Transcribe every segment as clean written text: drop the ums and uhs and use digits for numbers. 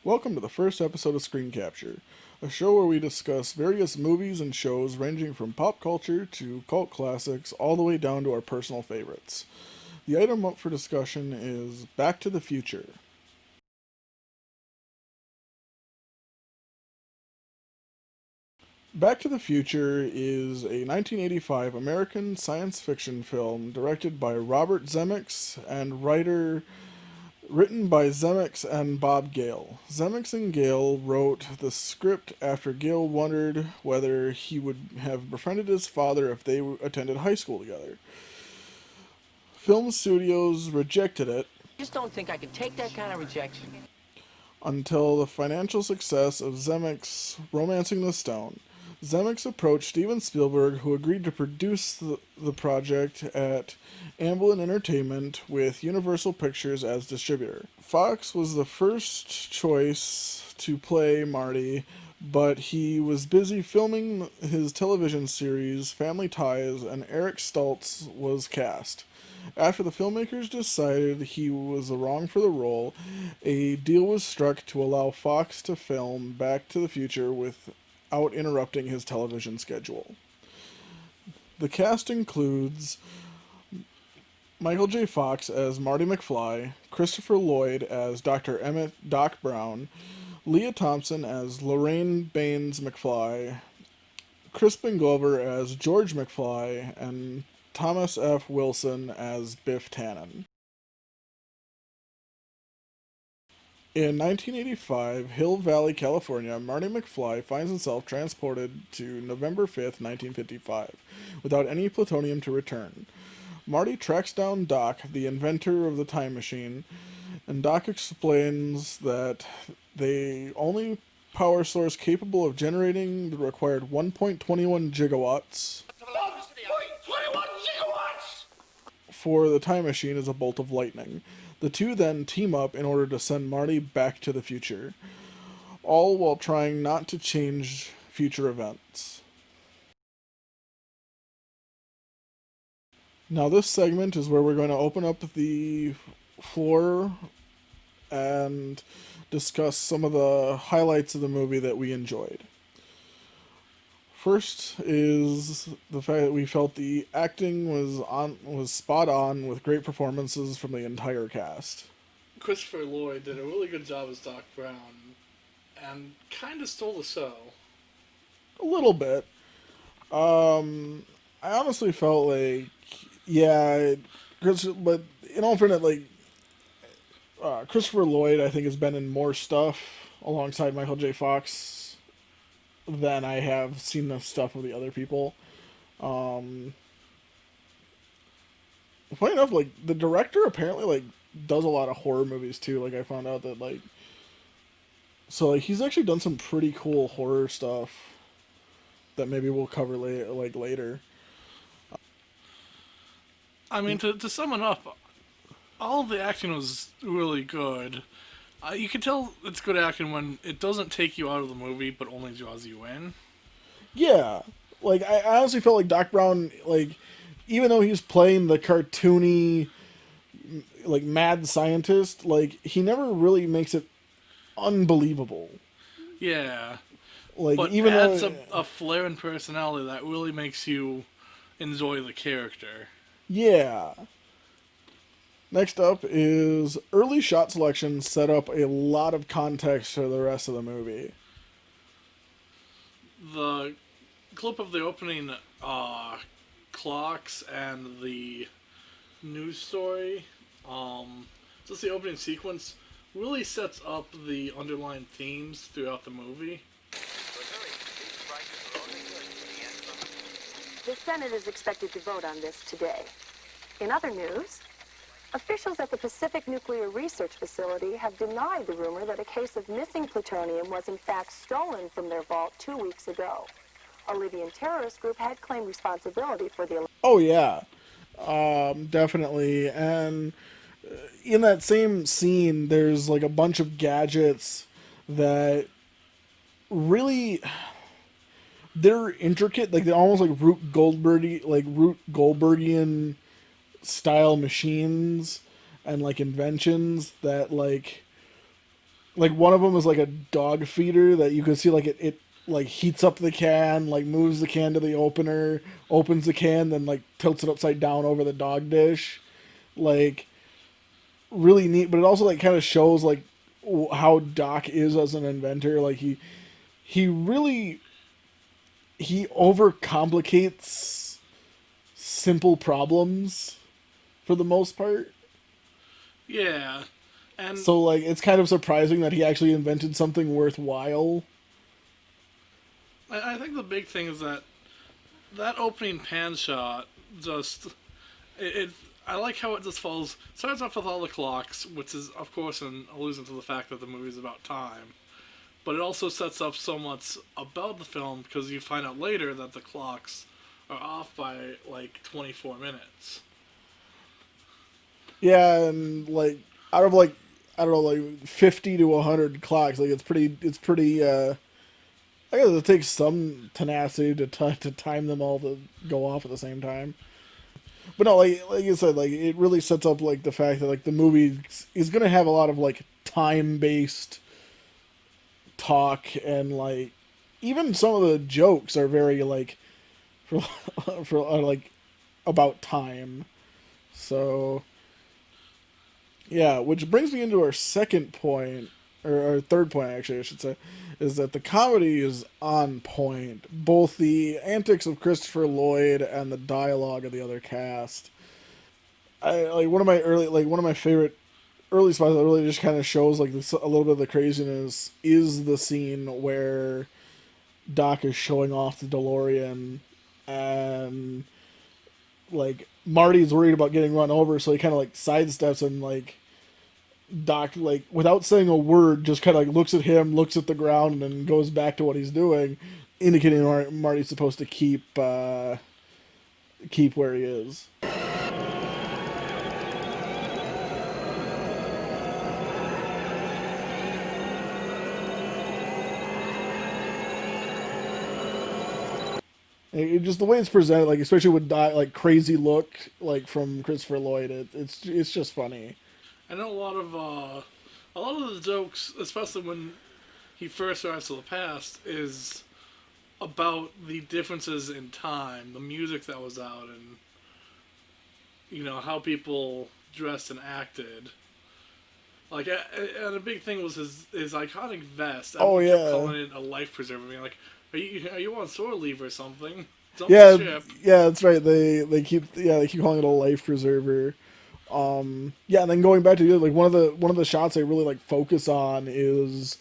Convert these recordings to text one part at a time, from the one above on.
Welcome to the first episode of Screen Capture, a show where we discuss various movies and shows ranging from pop culture to cult classics all the way down to our personal favorites. The item up for discussion is Back to the Future. Back to the Future is a 1985 American science fiction film directed by Robert Zemeckis and written by Zemeckis and Bob Gale. Zemeckis and Gale wrote the script after Gale wondered whether he would have befriended his father if they attended high school together. Film studios rejected it Just don't think I can take that kind of rejection. until the financial success of Zemeckis' Romancing the Stone. Zemeckis approached Steven Spielberg, who agreed to produce the project at Amblin Entertainment with Universal Pictures as distributor. Fox was the first choice to play Marty, but he was busy filming his television series Family Ties, and Eric Stoltz was cast. After the filmmakers decided he was wrong for the role, a deal was struck to allow Fox to film Back to the Future without interrupting his television schedule. The cast includes Michael J. Fox as Marty McFly, Christopher Lloyd as Dr. Emmett Doc Brown, Leah Thompson as Lorraine Baines McFly, Crispin Glover as George McFly, and Thomas F. Wilson as Biff Tannen. In 1985, Hill Valley, California, Marty McFly finds himself transported to November 5th, 1955, without any plutonium to return. Marty tracks down Doc, the inventor of the time machine, and Doc explains that the only power source capable of generating the required 1.21 gigawatts 1.21 gigawatts! for the time machine is a bolt of lightning. The two then team up in order to send Marty back to the future, all while trying not to change future events. Now, this segment is where we're going to open up the floor and discuss some of the highlights of the movie that we enjoyed. First is the fact that we felt the acting was spot on with great performances from the entire cast. Christopher Lloyd did a really good job as Doc Brown, and kind of stole the show. A little bit. I honestly felt like, yeah, but in all fairness, like Christopher Lloyd, I think has been in more stuff alongside Michael J. Fox than I have seen the stuff of the other people. Funny enough, like the director apparently like does a lot of horror movies too. Like I found out that so he's actually done some pretty cool horror stuff that maybe we'll cover later. I mean, to sum it up, all of the acting was really good. You can tell it's good acting when it doesn't take you out of the movie, but only draws you in. Yeah, like I honestly felt like Doc Brown, like even though he's playing the cartoony, like mad scientist, like he never really makes it unbelievable. Yeah, Like but even adds though, a flair and personality that really makes you enjoy the character. yeah. Next up is early shot selection set up a lot of context for the rest of the movie. The clip of the opening clocks and the news story, just the opening sequence, really sets up the underlying themes throughout the movie. The Senate is expected to vote on this today. In other news, officials at the Pacific Nuclear Research Facility have denied the rumor that a case of missing plutonium was in fact stolen from their vault 2 weeks ago. A Libyan terrorist group had claimed responsibility for the... Oh yeah, definitely. And in that same scene, there's like a bunch of gadgets that really they're intricate. Like they're almost like Rube Goldbergian style machines and like inventions that like Like one of them is like a dog feeder that you can see like it like heats up the can, like moves the can to the opener, opens the can, then like tilts it upside down over the dog dish. Like really neat, but it also like kind of shows like how Doc is as an inventor. Like he really he overcomplicates simple problems for the most part. Yeah, and So like it's kind of surprising that he actually invented something worthwhile. I think the big thing is that that opening pan shot just it I like how it just follows starts off with all the clocks, which is of course an allusion to the fact that the movie's about time. But it also sets up so much about the film because you find out later that the clocks are off by like 24 minutes. Yeah, and like out of like I don't know, like 50 to 100 clocks, like it's pretty I guess it takes some tenacity to time them all to go off at the same time. But no, like you said, like it really sets up like the fact that like the movie is gonna have a lot of like time based talk, and like even some of the jokes are very like for like about time. So yeah, which brings me into our second point, or our third point actually I should say, is that the comedy is on point. Both the antics of Christopher Lloyd and the dialogue of the other cast. I like one of my favorite early spots that really just kind of shows like this, a little bit of the craziness is the scene where Doc is showing off the DeLorean, and like Marty's worried about getting run over, so he kind of like sidesteps, and like Doc, like without saying a word, just kind of like looks at him, looks at the ground, and then goes back to what he's doing, indicating Marty's supposed to keep where he is. Just the way it's presented, like especially with like crazy look, like from Christopher Lloyd, it's just funny. I know a lot of the jokes, especially when he first arrives to the past, is about the differences in time, the music that was out, and you know how people dressed and acted. Like, and a big thing was his iconic vest. Oh, Everyone kept yeah. calling it a life preserver. I mean, like, are you on shore leave or something? Jump Yeah, the ship. yeah, that's right. They keep calling it a life preserver. Yeah, and then going back to like one of the shots they really like focus on is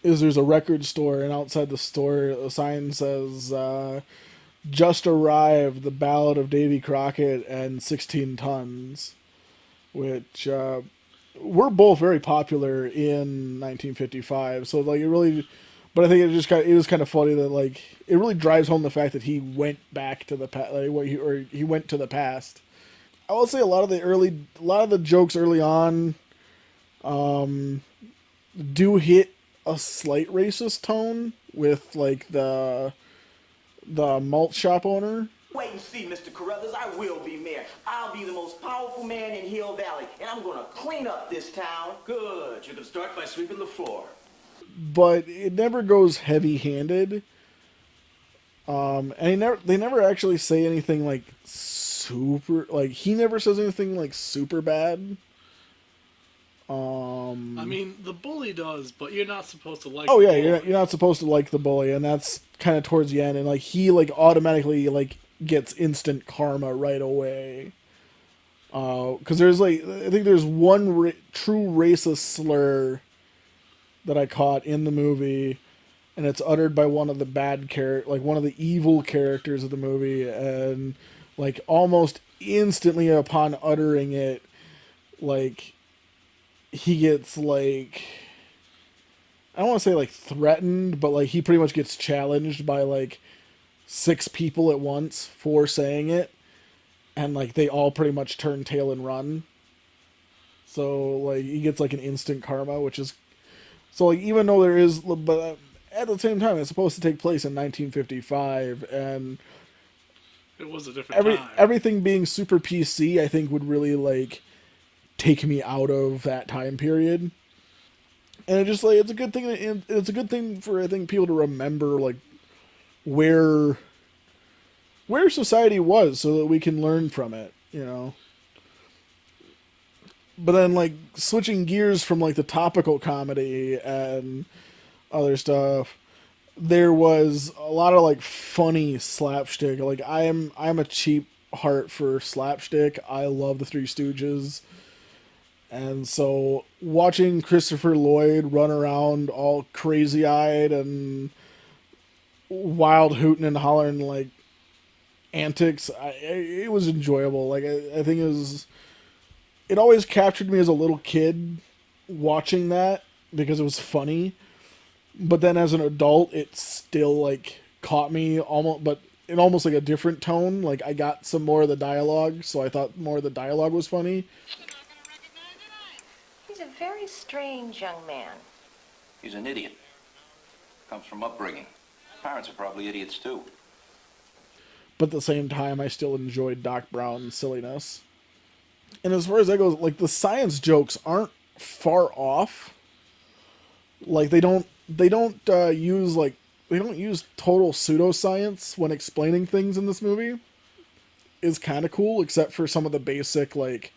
there's a record store, and outside the store a sign says just arrived, the Ballad of Davy Crockett and 16 Tons, which were both very popular in 1955. So like it really, but I think it was kind of funny that like it really drives home the fact that he went back to the past, like, he went to the past. I will say a lot of the jokes early on do hit a slight racist tone with like the malt shop owner. Wait and see, Mr. Carruthers. I will be mayor. I'll be the most powerful man in Hill Valley, and I'm gonna clean up this town. Good. You can start by sweeping the floor. But it never goes heavy-handed. And they never actually say anything like super, like he never says anything like super bad. I mean, the bully does, but you're not supposed to like. Oh the yeah, bully. you're not supposed to like the bully, and that's kind of towards the end, and like he like automatically like gets instant karma right away. Because there's like I think there's one true racist slur that I caught in the movie, and it's uttered by one of the one of the evil characters of the movie, and like almost instantly upon uttering it, like he gets like, I don't want to say like threatened, but like he pretty much gets challenged by like 6 people at once for saying it, and like they all pretty much turn tail and run. So like he gets like an instant karma, which is so like even though there is, but at the same time it's supposed to take place in 1955, and It was a different time. everything being super PC, I think would really like take me out of that time period. And it just like it's a good thing. It's a good thing for I think people to remember like where society was, so that we can learn from it. You know. But then like switching gears from like the topical comedy and other stuff, there was a lot of like funny slapstick. Like I'm a cheap heart for slapstick. I love the Three Stooges. And so watching Christopher Lloyd run around all crazy eyed and wild hooting and hollering like antics, it was enjoyable. Like I think it always captured me as a little kid watching that because it was funny. But then as an adult, it still like caught me almost, but in almost like a different tone. Like I got some more of the dialogue, so I thought more of the dialogue was funny. He's a very strange young man. He's an idiot. Comes from upbringing. Parents are probably idiots too. But at the same time, I still enjoyed Doc Brown's silliness. And as far as that goes, like the science jokes aren't far off. Like they don't use total pseudoscience when explaining things in this movie. Is kind of cool, except for some of the basic like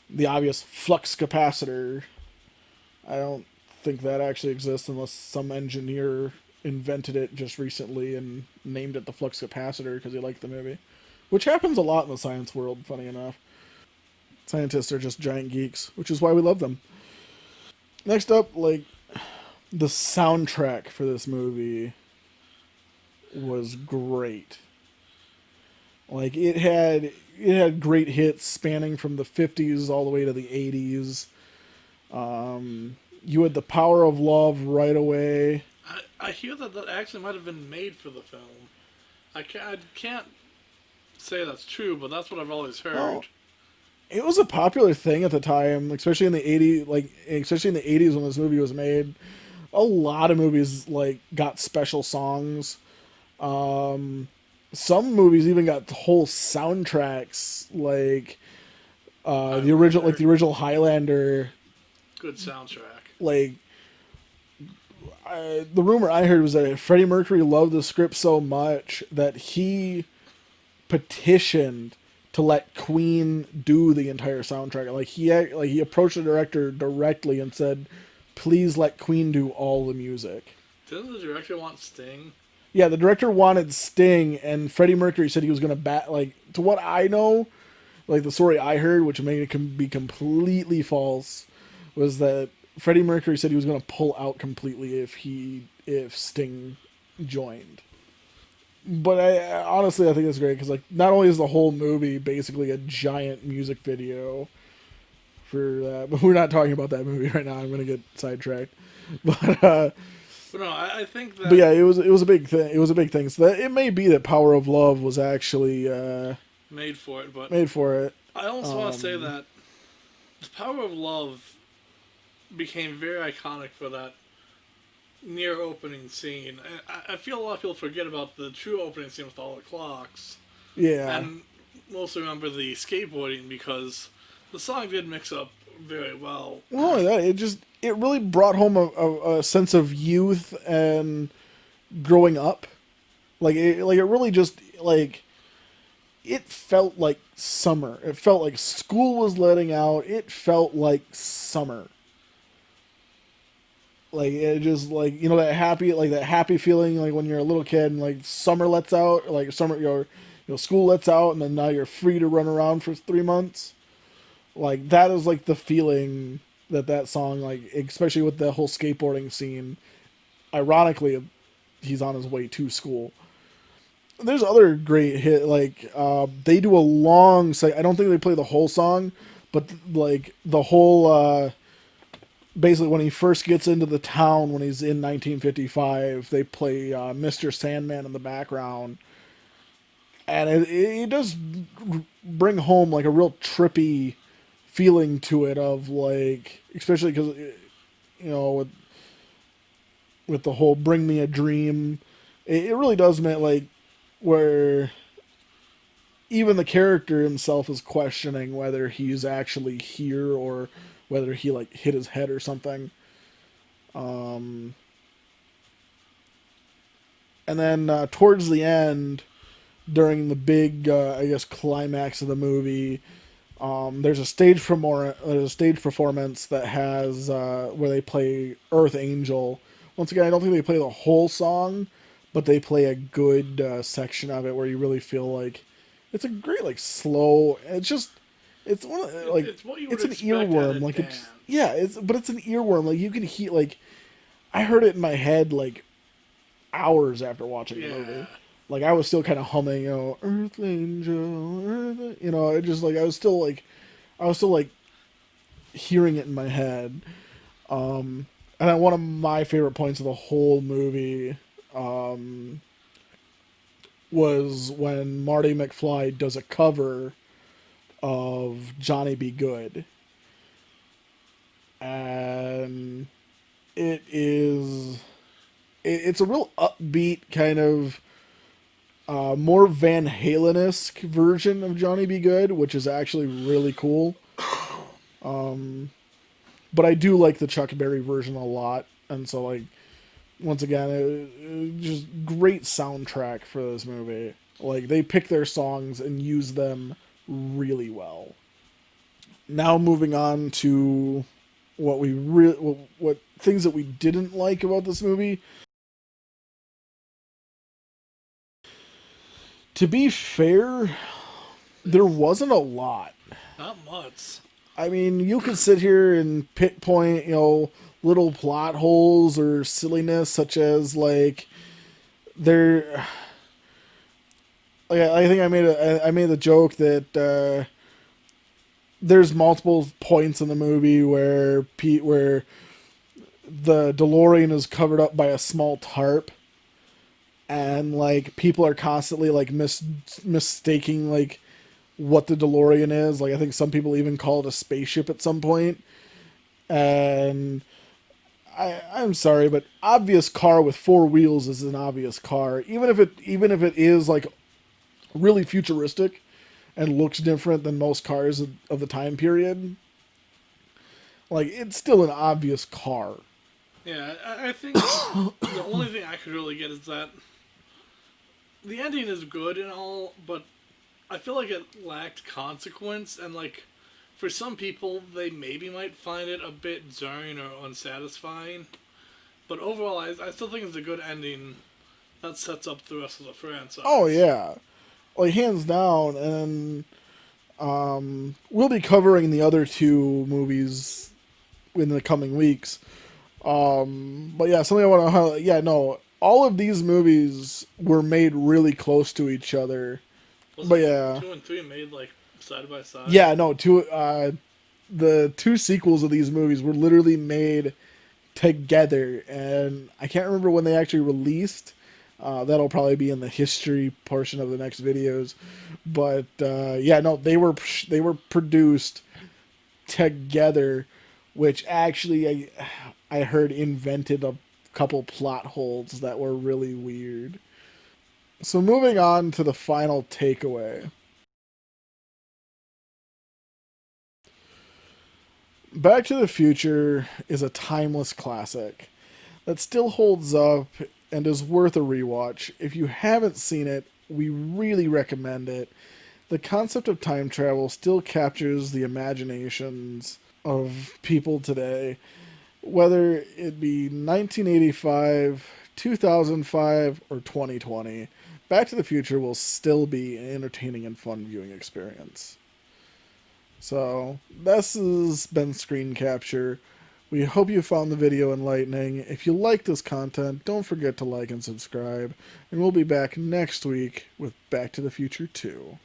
the obvious flux capacitor. I don't think that actually exists unless some engineer invented it just recently and named it the flux capacitor because he liked the movie. Which happens a lot in the science world, funny enough. Scientists are just giant geeks, which is why we love them. Next up, like, the soundtrack for this movie was great. Like, it had great hits spanning from the 50s all the way to the 80s. You had The Power of Love right away. I hear that actually might have been made for the film. I can't say that's true, but that's what I've always heard. Oh. It was a popular thing at the time, especially in the 80s, especially in the 80s when this movie was made. A lot of movies like got special songs. Some movies even got whole soundtracks, like the original Highlander. Good soundtrack. Like the rumor I heard was that Freddie Mercury loved the script so much that he petitioned to let Queen do the entire soundtrack. Like he approached the director directly and said, "Please let Queen do all the music." Didn't the director want Sting? Yeah, the director wanted Sting, and Freddie Mercury said he was going to like, to what I know, like the story I heard, which may be completely false, was that Freddie Mercury said he was going to pull out completely if Sting joined. But honestly, I think it's great because like not only is the whole movie basically a giant music video for that, but we're not talking about that movie right now. I'm gonna get sidetracked. But no, I think that. But yeah, it was a big thing. It was a big thing. So that it may be that Power of Love was actually made for it, but made for it. I also want to say that the Power of Love became very iconic for that near opening scene. I feel a lot of people forget about the true opening scene with all the clocks. Yeah. And mostly remember the skateboarding because the song did mix up very well. Not only that, it really brought home a sense of youth and growing up. Like it really just like it felt like summer. It felt like school was letting out. It felt like summer. Like it just like that happy feeling like when you're a little kid and like summer lets out, like summer your school lets out and then now you're free to run around for 3 months. Like that is like the feeling that song, like especially with the whole skateboarding scene. Ironically, he's on his way to school. There's other great hit like they do a long I don't think they play the whole song, but like the whole basically when he first gets into the town when he's in 1955, they play Mr. Sandman in the background. And it does bring home like a real trippy feeling to it of like, especially because, with the whole Bring Me a Dream, it really does mean like where even the character himself is questioning whether he's actually here or whether he like hit his head or something. And then towards the end, during the big, I guess, climax of the movie, there's a stage performance that has where they play Earth Angel. Once again, I don't think they play the whole song, but they play a good section of it where you really feel like it's a great like slow. It's one of like It's what you would it's an expect at a earworm. Like dance. it's an earworm. Like you can hear like I heard it in my head like hours after watching the movie. Like I was still kind of humming, Earth Angel, it just like I was still like hearing it in my head. And then one of my favorite points of the whole movie was when Marty McFly does a cover of Johnny Be Good. And it's a real upbeat kind of more Van Halen-esque version of Johnny Be Good, which is actually really cool. But I do like the Chuck Berry version a lot, and so like once again, it just great soundtrack for this movie. Like they pick their songs and use them really well. Now moving on to what things that we didn't like about this movie. To be fair, there wasn't a lot. Not much. I mean, you could sit here and pinpoint, little plot holes or silliness, such as like there. Like I think I made the joke that there's multiple points in the movie where the DeLorean is covered up by a small tarp, and like people are constantly like mistaking like what the DeLorean is. Like I think some people even call it a spaceship at some point. And I'm sorry, but obvious car with four wheels is an obvious car, even if it is like really futuristic and looks different than most cars of the time period. Like it's still an obvious car. Yeah, I think the only thing I could really get is that the ending is good and all, but I feel like it lacked consequence, and like for some people they maybe might find it a bit jarring or unsatisfying, but overall I still think it's a good ending that sets up the rest of the franchise. Oh yeah, like hands down. And we'll be covering the other two movies in the coming weeks. But yeah, something I want to highlight. Yeah, no, all of these movies were made really close to each other. But yeah, 2 and 3 made like side by side. yeah, no, the two sequels of these movies were literally made together, and I can't remember when they actually released. That'll probably be in the history portion of the next videos. But yeah, no, they were produced together, which actually I heard invented a couple plot holes that were really weird. So moving on to the final takeaway. Back to the Future is a timeless classic that still holds up and is worth a rewatch. If you haven't seen it, we really recommend it. The concept of time travel still captures the imaginations of people today, whether it be 1985, 2005, or 2020. Back to the Future will still be an entertaining and fun viewing experience. So, this has been Screen Capture. We hope you found the video enlightening. If you like this content, don't forget to like and subscribe. And we'll be back next week with Back to the Future 2.